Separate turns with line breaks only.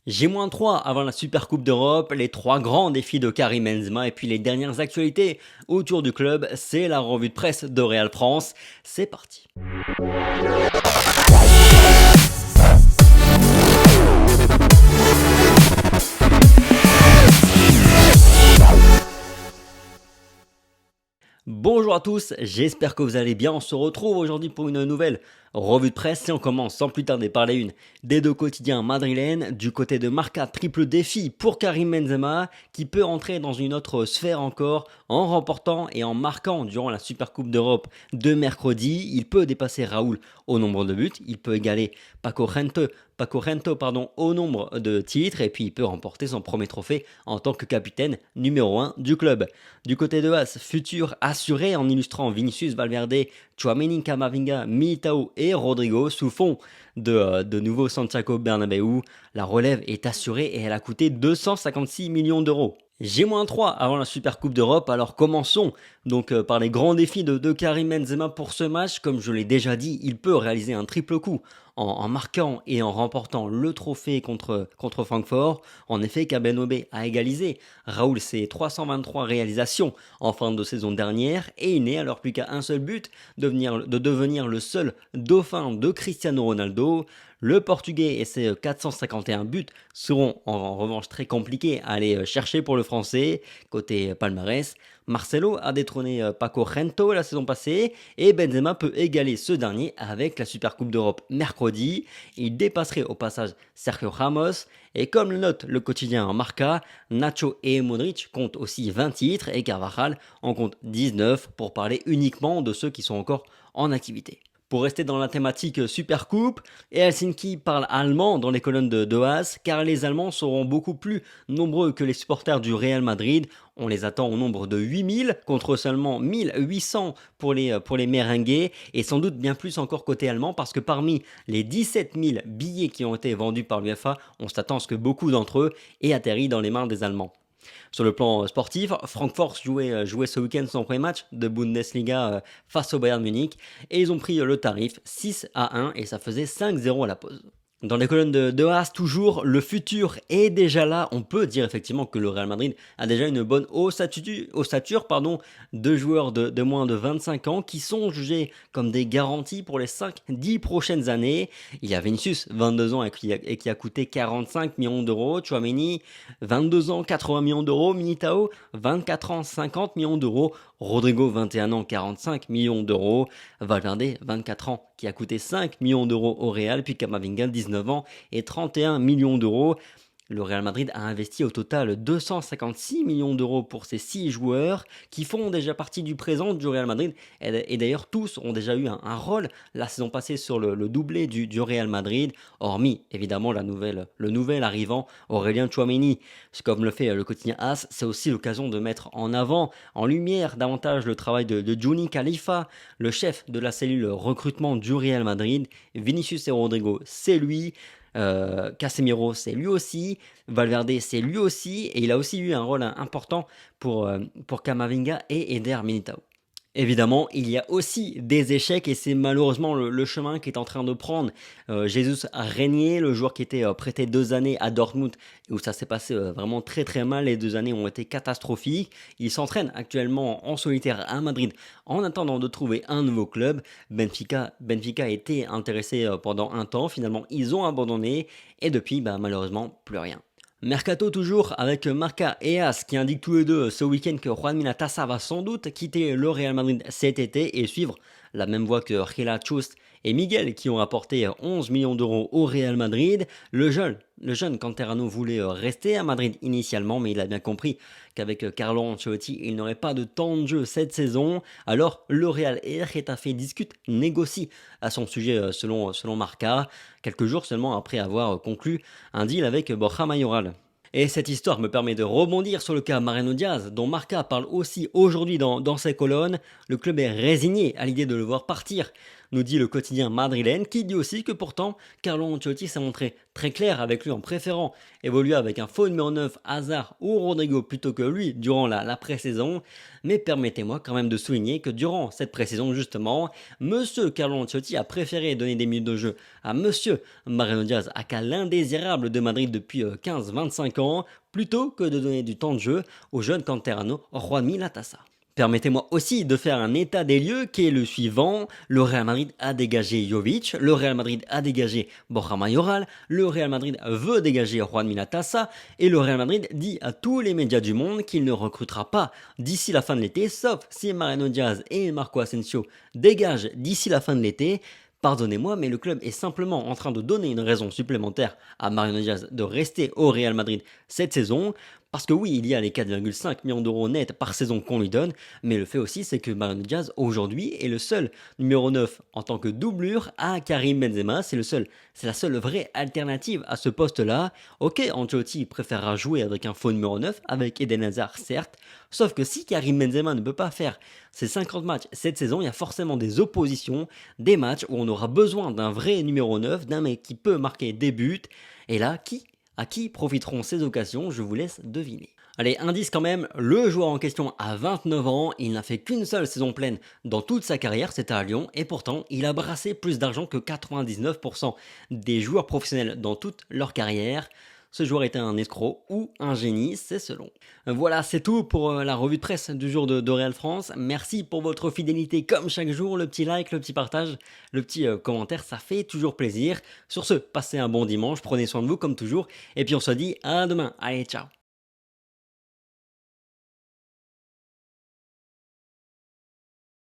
J-3 avant la Super Coupe d'Europe, les trois grands défis de Karim Benzema et puis les dernières actualités autour du club, c'est la revue de presse de Real France. C'est parti. Bonjour à tous, j'espère que vous allez bien. On se retrouve aujourd'hui pour une nouvelle revue de presse et on commence sans plus tarder par les unes des deux quotidiens madrilènes. Du côté de Marca, triple défi pour Karim Benzema qui peut entrer dans une autre sphère encore en remportant et en marquant durant la Super Coupe d'Europe de mercredi. Il peut dépasser Raoul au nombre de buts, il peut égaler Paco Gento au nombre de titres et puis il peut remporter son premier trophée en tant que capitaine numéro 1 du club. Du côté de As, futur assuré en illustrant Vinicius Valverde, Tchouaméni, Camavinga, Militao et Rodrigo sous fond de nouveau Santiago Bernabéu. La relève est assurée et elle a coûté 256 millions d'euros. J-3 avant la Super Coupe d'Europe, alors commençons donc par les grands défis de Karim Benzema pour ce match. Comme je l'ai déjà dit, il peut réaliser un triple coup en marquant et en remportant le trophée contre Francfort. En effet, Kabenobé a égalisé Raoul ses 323 réalisations en fin de saison dernière et il n'est alors plus qu'à un seul but de devenir le seul dauphin de Cristiano Ronaldo. Le Portugais et ses 451 buts seront en revanche très compliqués à aller chercher pour le Français. Côté palmarès, Marcelo a détrôné Paco Gento la saison passée et Benzema peut égaler ce dernier avec la Super Coupe d'Europe mercredi. Il dépasserait au passage Sergio Ramos et comme le note le quotidien Marca, Nacho et Modric comptent aussi 20 titres et Carvajal en compte 19 pour parler uniquement de ceux qui sont encore en activité. Pour rester dans la thématique Super Coupe, Helsinki parle allemand dans les colonnes de Haas, car les Allemands seront beaucoup plus nombreux que les supporters du Real Madrid. On les attend au nombre de 8000 contre seulement 1800 pour les merengues et sans doute bien plus encore côté allemand parce que parmi les 17 000 billets qui ont été vendus par l'UEFA, on s'attend à ce que beaucoup d'entre eux aient atterri dans les mains des Allemands. Sur le plan sportif, Francfort jouait ce week-end son premier match de Bundesliga face au Bayern Munich et ils ont pris le tarif 6-1 et ça faisait 5-0 à la pause. Dans les colonnes de Haas, toujours, le futur est déjà là. On peut dire effectivement que le Real Madrid a déjà une bonne ossature de joueurs de moins de 25 ans qui sont jugés comme des garanties pour les 5-10 prochaines années. Il y a Vinicius, 22 ans et qui a coûté 45 millions d'euros. Tchouaméni, 22 ans, 80 millions d'euros. Militao, 24 ans, 50 millions d'euros. Rodrigo, 21 ans, 45 millions d'euros. Valverde, 24 ans, qui a coûté 5 millions d'euros au Real. Puis Camavinga, 19 ans et 31 millions d'euros. Le Real Madrid a investi au total 256 millions d'euros pour ces 6 joueurs qui font déjà partie du présent du Real Madrid et d'ailleurs tous ont déjà eu un rôle la saison passée sur le doublé du Real Madrid, hormis évidemment le nouvel arrivant Aurélien Tchouaméni. Comme le fait le quotidien AS, c'est aussi l'occasion de mettre en avant, en lumière davantage le travail de Juni Khalifa, le chef de la cellule recrutement du Real Madrid. Vinicius et Rodrigo, c'est lui. Casemiro, c'est lui aussi. Valverde, c'est lui aussi. Et il a aussi eu un rôle important pour Camavinga et Eder Militao. Évidemment, il y a aussi des échecs et c'est malheureusement le chemin qui est en train de prendre Jesus Régnier, le joueur qui était prêté 2 années à Dortmund où ça s'est passé vraiment très très mal. Les 2 années ont été catastrophiques. Il s'entraîne actuellement en solitaire à Madrid en attendant de trouver un nouveau club. Benfica était intéressé pendant un temps. Finalement, ils ont abandonné et depuis, malheureusement, plus rien. Mercato toujours avec Marca et As qui indiquent tous les deux ce week-end que Juan Minatassa va sans doute quitter le Real Madrid cet été et suivre la même voie que Gila Chust et Miguel qui ont apporté 11 millions d'euros au Real Madrid. Le jeune Canterano voulait rester à Madrid initialement mais il a bien compris qu'avec Carlo Ancelotti il n'aurait pas de temps de jeu cette saison. Alors le Real et Getafe discutent, négocient à son sujet selon Marca, quelques jours seulement après avoir conclu un deal avec Borja Mayoral. Et cette histoire me permet de rebondir sur le cas Mariano Diaz, dont Marca parle aussi aujourd'hui dans ses colonnes. Le club est résigné à l'idée de le voir partir nous dit le quotidien madrilène, qui dit aussi que pourtant Carlo Ancelotti s'est montré très clair avec lui en préférant évoluer avec un faux numéro 9 Hazard ou Rodrigo plutôt que lui durant la pré-saison. Mais permettez-moi quand même de souligner que durant cette pré-saison justement, Monsieur Carlo Ancelotti a préféré donner des minutes de jeu à Monsieur Mariano Diaz, aka l'indésirable de Madrid depuis 15-25 ans, plutôt que de donner du temps de jeu au jeune canterano Juanmi Latassa. Permettez-moi aussi de faire un état des lieux qui est le suivant. Le Real Madrid a dégagé Jovic, le Real Madrid a dégagé Borja Mayoral, le Real Madrid veut dégager Juan Minatassa et le Real Madrid dit à tous les médias du monde qu'il ne recrutera pas d'ici la fin de l'été, sauf si Mariano Diaz et Marco Asensio dégagent d'ici la fin de l'été. Pardonnez-moi, mais le club est simplement en train de donner une raison supplémentaire à Mariano Diaz de rester au Real Madrid cette saison. Parce que oui, il y a les 4,5 millions d'euros nets par saison qu'on lui donne, mais le fait aussi c'est que Mariano Diaz aujourd'hui est le seul numéro 9 en tant que doublure à Karim Benzema, c'est la seule vraie alternative à ce poste-là. Ok, Ancelotti préférera jouer avec un faux numéro 9, avec Eden Hazard certes, sauf que si Karim Benzema ne peut pas faire ses 50 matchs cette saison, il y a forcément des oppositions, des matchs où on aura besoin d'un vrai numéro 9, d'un mec qui peut marquer des buts, et là, à qui profiteront ces occasions? Je vous laisse deviner. Allez, indice quand même, le joueur en question a 29 ans, il n'a fait qu'une seule saison pleine dans toute sa carrière, c'était à Lyon, et pourtant il a brassé plus d'argent que 99% des joueurs professionnels dans toute leur carrière. Ce joueur était un escroc ou un génie, c'est selon. Voilà, c'est tout pour la revue de presse du jour de Real France. Merci pour votre fidélité comme chaque jour, le petit like, le petit partage, le petit commentaire, ça fait toujours plaisir. Sur ce, passez un bon dimanche, prenez soin de vous comme toujours, et puis on se dit à demain. Allez, ciao.